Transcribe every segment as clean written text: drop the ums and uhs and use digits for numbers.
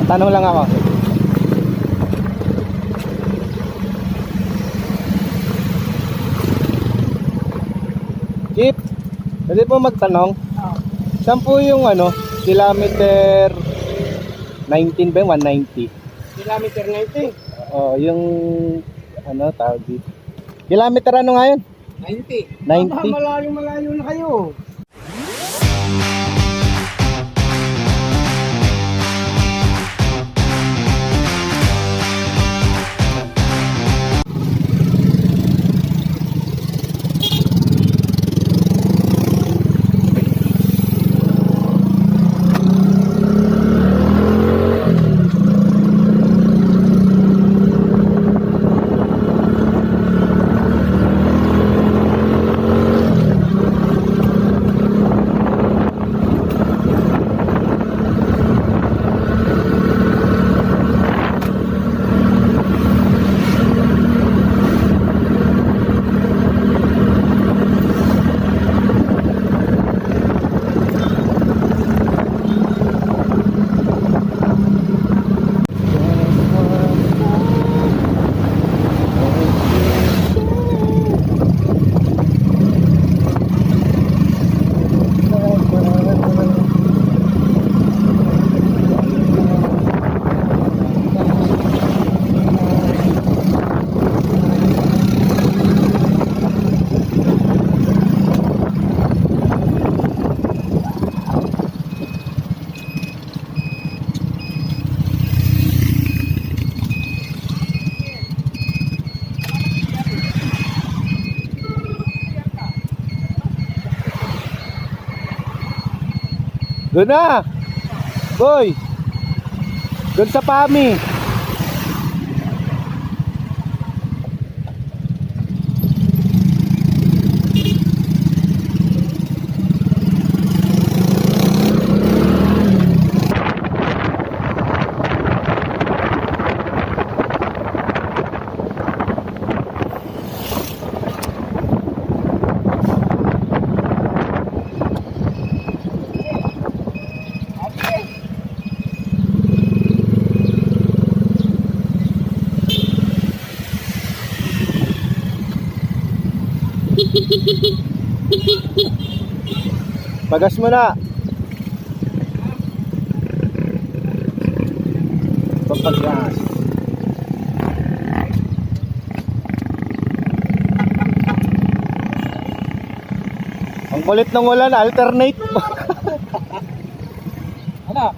Tanong lang ako. Chief, pwede po magtanong? Saan po yung kilometer 19 ba yung 190? Kilometer 90. Oh, yung tawag dito. Kilometer ano nga yun? 90. 90. Malayo na kayo. Doon na! Boy! Doon sa PAMI! Pagas mo na. Papagas. Ang kulit ng ulan, alternate. Ano?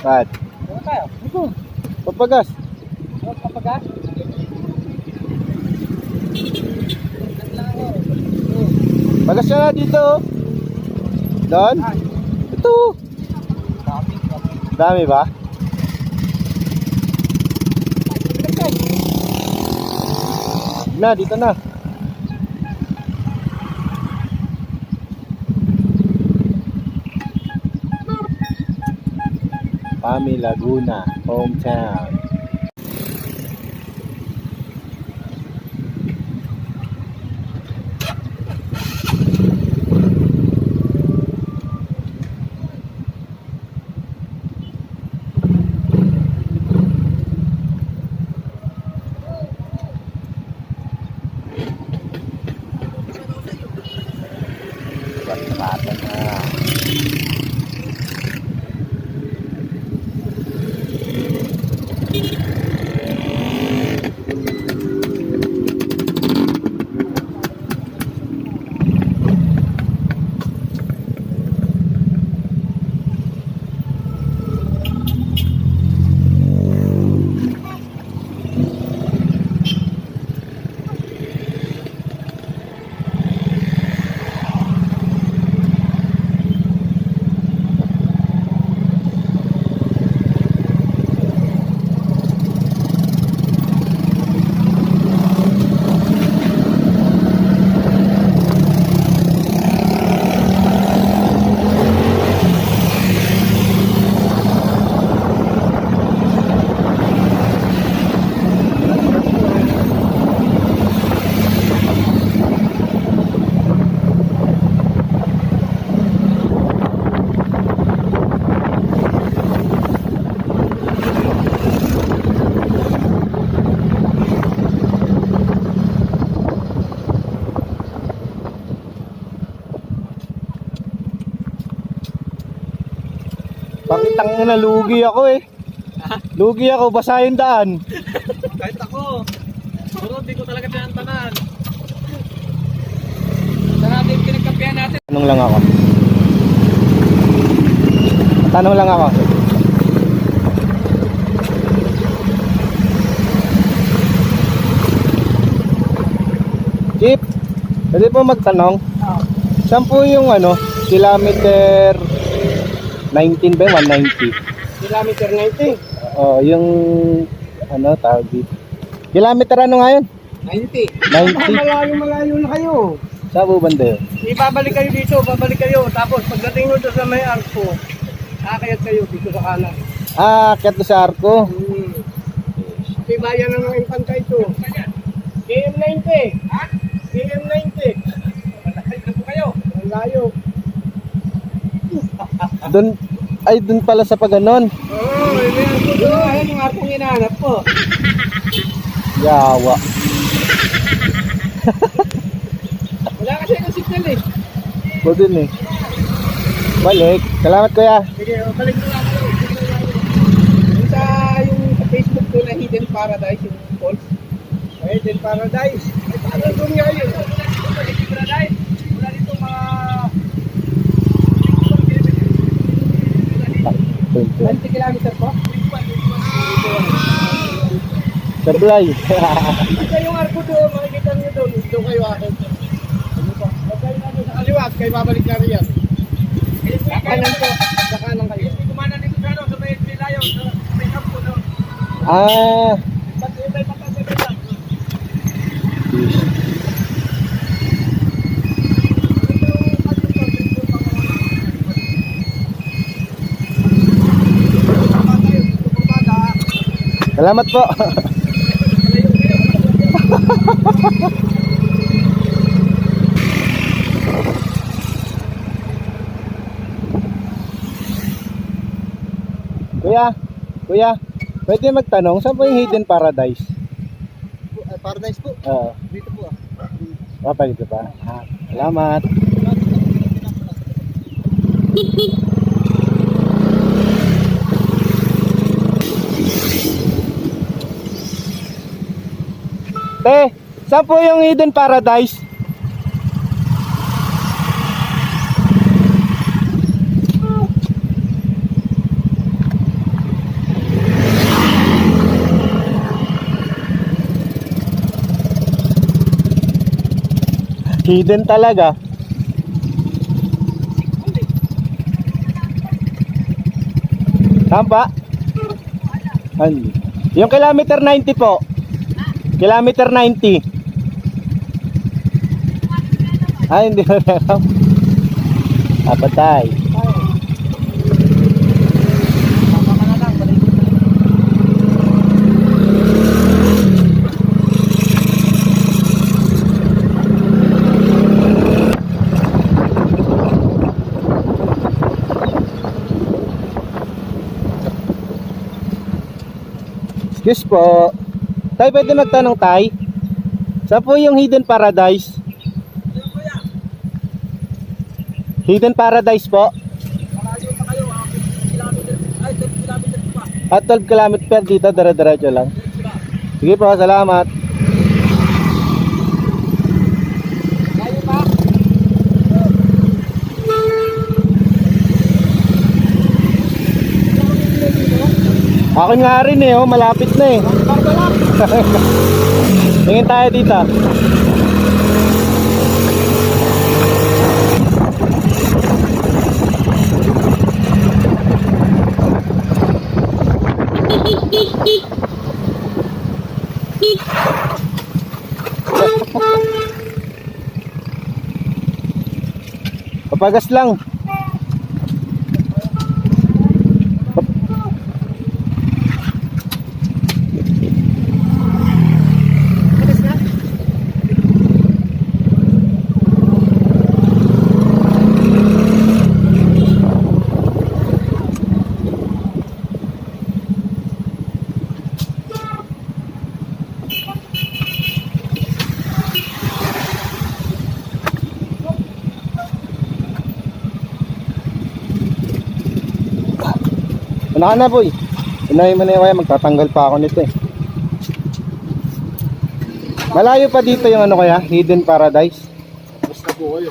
Bad. Ano tayo? Ito. Papagas. Papagas? Pagas ka na dito. Doon? Ito. Dami ba? Na, dito na. PAMI Laguna, hometown. Bata na. tangina, lugi ako eh. Lugi ako, basa yung daan. Kahit ako. Pero di ko talaga tinantanan. Sa natin pinagkampihan natin. Tanong lang ako. Tanong lang ako. Chief, pwede po magtanong? Saan po yung kilometer 19 ba yun? 190? Kilometer 90. Oh, yung tawag dito. Kilometer ano nga yun? 90. 90. Malayo na kayo. Sa po banda yun? Ibabalik kayo dito, babalik kayo. Tapos pagdating nyo doon sa may arko, kakayat kayo dito sa kanan. Akyat na sa arko. Kasi bayan na ng impanta ito. KM90. Ha? KM90. Malayo na po kayo. Malayo. Doon pala sa paganon. Oo, may arko doon. Ayan yung arkong hinahanap po. Yawa. Wala kasi ng signal eh. Ko din eh. Balik. Salamat kuya. Sige, balik mo lang kayo. Yung sa Facebook ko na Hidden Paradise, yung falls. Hidden Paradise. Ay, paano doon nga yun? Hidden Paradise. Wala dito mga... 20 kilometer po? Sablay. Ito yung arko doon, makikita nyo doon. Doon kayo akin. Huwag kayo na doon sa kaliwat, kayo babalik na rin yan. Kanan ko, sa kanan kayo. Kumanan dito sa may Pilayo, sa may kampo doon. May patasabi lang. Salamat po. Kuya, pwede magtanong, saan po yung Hidden Paradise? Paradise po? Oo. Dito po Dito pa. Salamat. Saan po yung Hidden Paradise? Hidden talaga. Saan pa? Yung kilometer 90 po. Kilometer 90. Hindi na alam. Patay. Excuse po. Tay, pwede magtanong tay? Saan po yung Hidden Paradise? Hidden Paradise po? Malayo pa kayo, 12 kilometer pa. 12 kilometer dito, dire-diretso lang. Sige po, salamat. Layo pa? Akin nga rin malapit na eh. Tingin tayo dito. Papagas lang. Ano ka na boy? Unahin mo na yung kaya, magtatanggal pa ako nito eh. Malayo pa dito yung ano kaya, Hidden Paradise. Basta po kayo.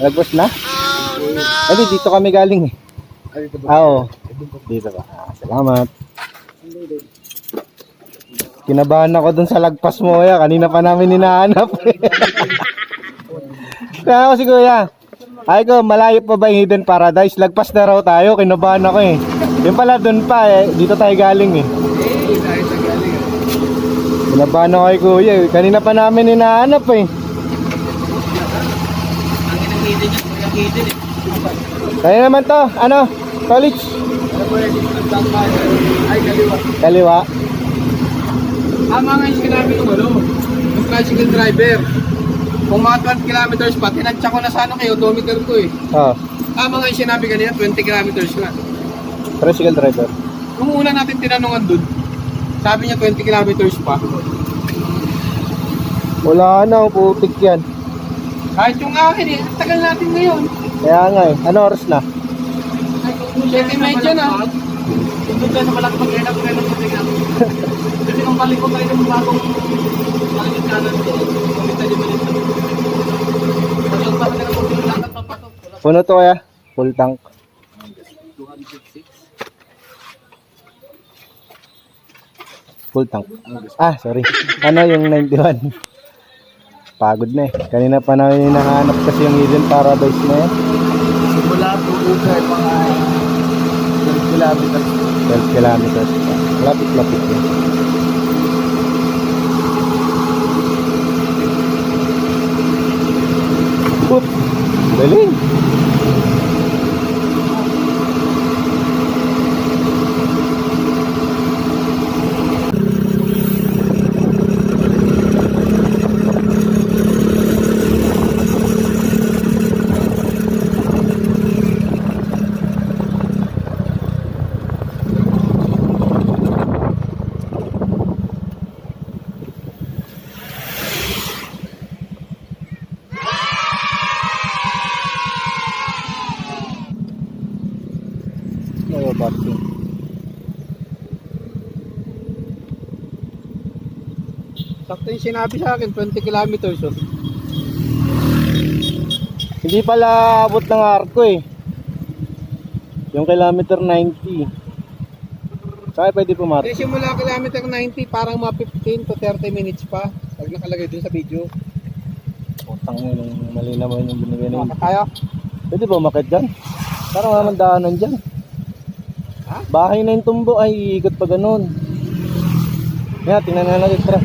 Lagpas na? Ay, dito kami galing eh. Ay, dito ba? Oo. Dito ba? Salamat. Kinabahan ako dun sa lagpas mo kaya. Kanina pa namin hinahanap. Kaya ako si Kuya. Ay ko, malayo pa ba yung Hidden Paradise? Lagpas na raw tayo. Kinabahan ako eh. Yung pala dun pa eh. Dito tayo galing eh. Dahil sa galing. Kinabahan ako kay Kuya eh. Kanina pa namin hinahanap eh. Ang inang-hidden niya, walang-hidden eh. Kaya naman to, ano? College? Ano po yan? Ang tama ay kaliwa. Kaliwa. Tama nga yung sinabi ng ano, yung tricycle driver. Kung mga 12 kilometers pa, tinansya ko na sa ano kayo, odometer ko eh. Oh, Tama nga yung sinabi kanina, 20 kilometers na. tricycle driver. Nung una natin tinanungan dun, sabi niya 20 kilometers pa. Wala na, putik yan. Kahit yung akin eh, ang tagal natin ngayon. Kaya nga eh. Ano oras na? 7:30 na. Ito dyan, malaki mag-renap sa tingnan. Kasi kung balik ko kayo ng bagong balik kanan ko, kumita niyo ba nito? Paglag pa ka na kung lakad papasok. Puno to kaya? Full tank. 256. Full tank. Ah, sorry. Ano yung 91? Pagod na eh. Kanina pa namin hinahanap kasi yung Hidden Paradise na yan. Simula po Uber, mga 12 kilometers. 12 kilometers. Lapit-lapit na. Oop! Galing! Ano ba ito? Sakto yung sinabi sa akin, 20 kilometers. Oh. Hindi pala abot ng arko eh. Yung kilometer 90. Kaya pwede pumark. Kasi simula kilometer 90, parang mga 15 to 30 minutes pa. Pag nakalagay dun sa video. Putang mo nung mali naman yung binigay na yun. Maka tayo. Pwede ba umakit dyan? Parang mamandaanan dyan. Ha? Bahay na yung tumbo ay ikot pa ganun. Yan, tingnan na natin, tara.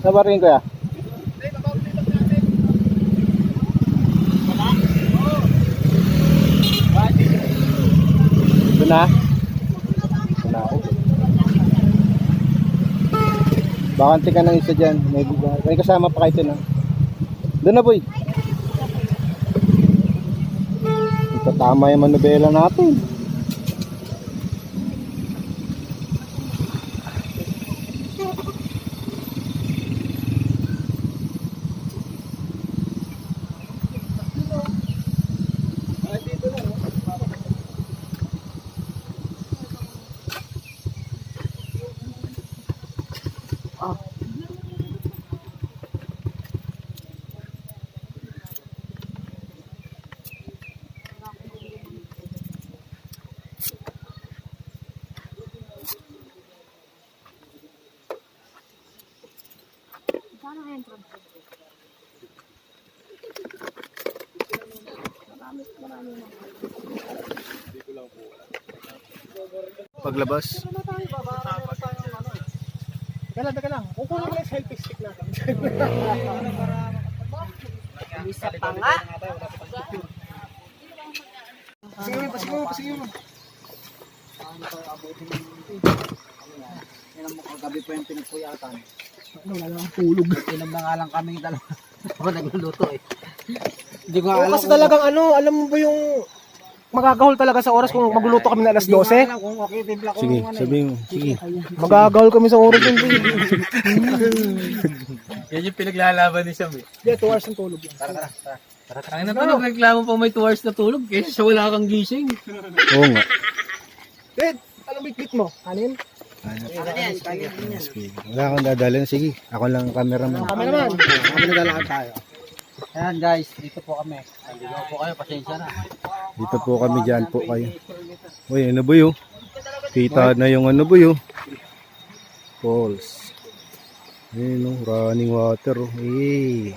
Nabarin ko ya. Ito na. Ito na ako. Bakanti ka ng isa dyan. May kasama pa kayo na. Doon na boy. Ito tama yung manubela natin. Paglabas. Teka lang. Kukunin mo yung selfie stick natin. Isa pa nga. Pasigil mo. Yan ang mukhang gabi pa yung pinagpuyatan. Wala lang tulog. Inom na nga lang kami dalawa. Ako nagluluto eh. Hindi ko Oo, alam kasi talagang alam mo ba yung magagahol talaga sa oras kung magluluto kami na alas 12? kung okay, timpla ko Sige, yung ano eh. sabihin mo. Sige. Magagahol kami sa oras yun. Yan yung pinaglalaban ni Sam eh. Hindi, 2 hours ng tulog lang. Ang na nagreklamo pa may 2 hours na tulog kaysa sa wala kang gising. Oo nga. Dad, anong bitbit mo? Kanin? Wala akong dadalhin. Sige, ako lang ang cameraman. Kami naman. Kami naglalakad tayo. Ayan guys, dito po kami. Nandito po kayo, pasensya na. Dito po kami, dyan po kayo. Uy, ano ba yun? Kita na yung ano ba yun? Falls. Ayun, no? Running water. Oh. Eh.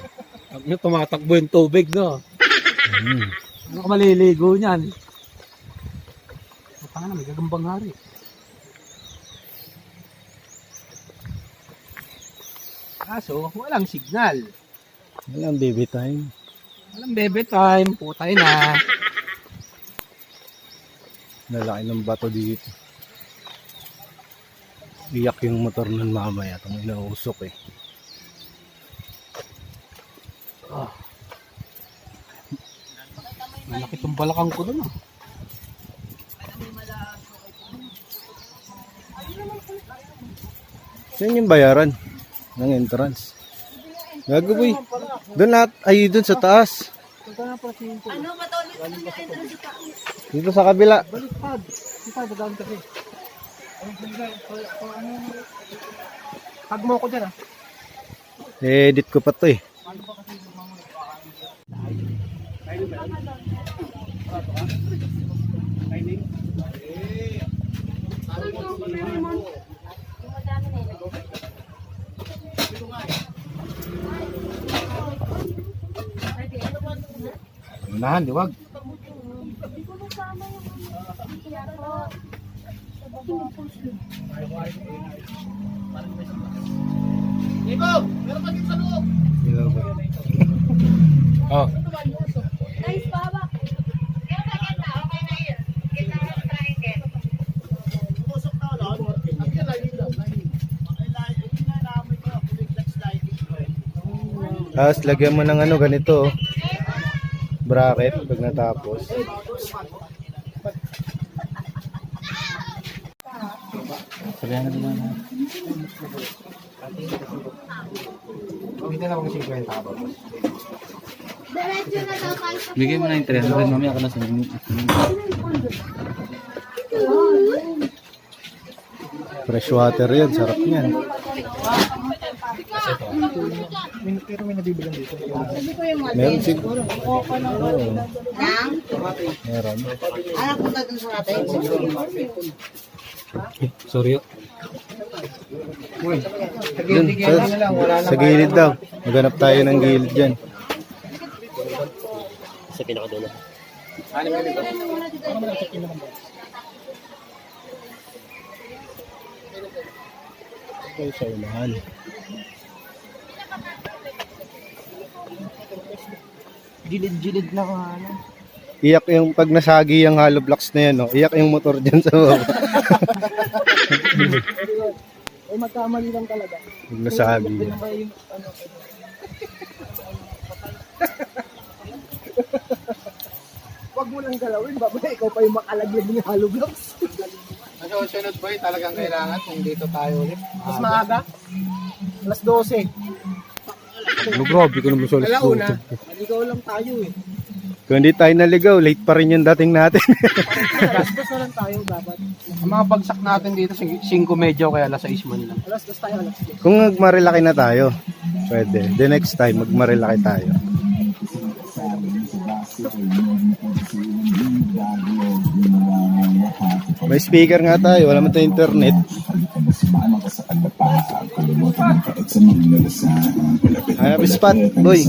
Yung tumatakbo yung tubig, no? Ano ka maliligo niyan? Panga na, may gagambang hari. Kaso, walang signal. Walang baby time. Walang bebe time. Putay na. Nalaki ng bato dito. Iyak yung motor nun mamaya. Itong inausok eh. Malaki itong balakang ko doon ah. Saan yung bayaran ng entrance? Gagaboy. Doon lahat. Ay, doon sa taas. Dito sa kabila. Baliktad. Dito, dadaan kasi. Tag mo ko dyan ah. Edit ko pa to eh. Unahan, diwag. Oh. Tapos lagyan mo ng ano ganito. Bracket pag natapos. Sabihan na din na. Hindi na ako 50 ka ba? Bigay mo na yung 300, mamaya ka na sa Fresh water yun. Sarap niyan. Pero may nabibilang dito. Meron siguro. Oo. Meron. Anak punta dun sa natin. Sorry. Dun, sa gilid daw. Maghanap tayo ng gilid dyan. Sa pinakadulo. Okay, sa unahan. Gilid-gilid na ano. Iyak yung pag nasagi yung hollow blocks na yan, no? Iyak yung motor dyan sa baba. Ay, magkamali lang talaga. Pag nasagi yan. Huwag mo lang galawin, babay, ikaw pa yung makalaglag ng hollow blocks. Nasusunod boy, talagang kailangan kung dito tayo ulit. Mas maaga? Alas 12. No, grabe ko naman sa alas Alauna, 12. maligaw lang tayo eh. Kung hindi tayo naligaw, late pa rin yung dating natin. Alas 2 na lang tayo dapat. Ang mga bagsak natin dito, 5 medyo kaya alas 6 man lang. Alas 2 tayo, alas 2. Kung magmarilaki na tayo, pwede. The next time, magmarilaki tayo. May speaker nga tayo, wala man tayo internet. Hanap spot, boy.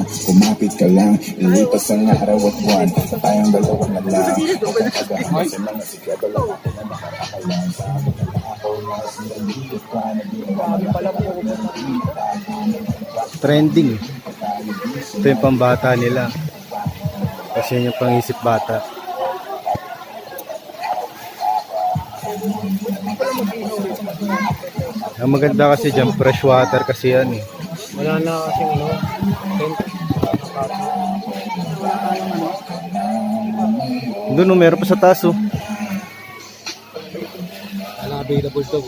Kumapit ka lang, ilipas ang araw at buwan sa tayong dalawa na lang. Sa mga sigaw lang ako na nakakakalan sa akin na ako na sinagigit ka na Trending. Ito yung pambata nila. Kasi yun yung pangisip bata. Ang maganda kasi dyan, fresh water kasi yan eh. Wala na kasing ano, Doon oh, meron pa sa taas oh. wala available daw.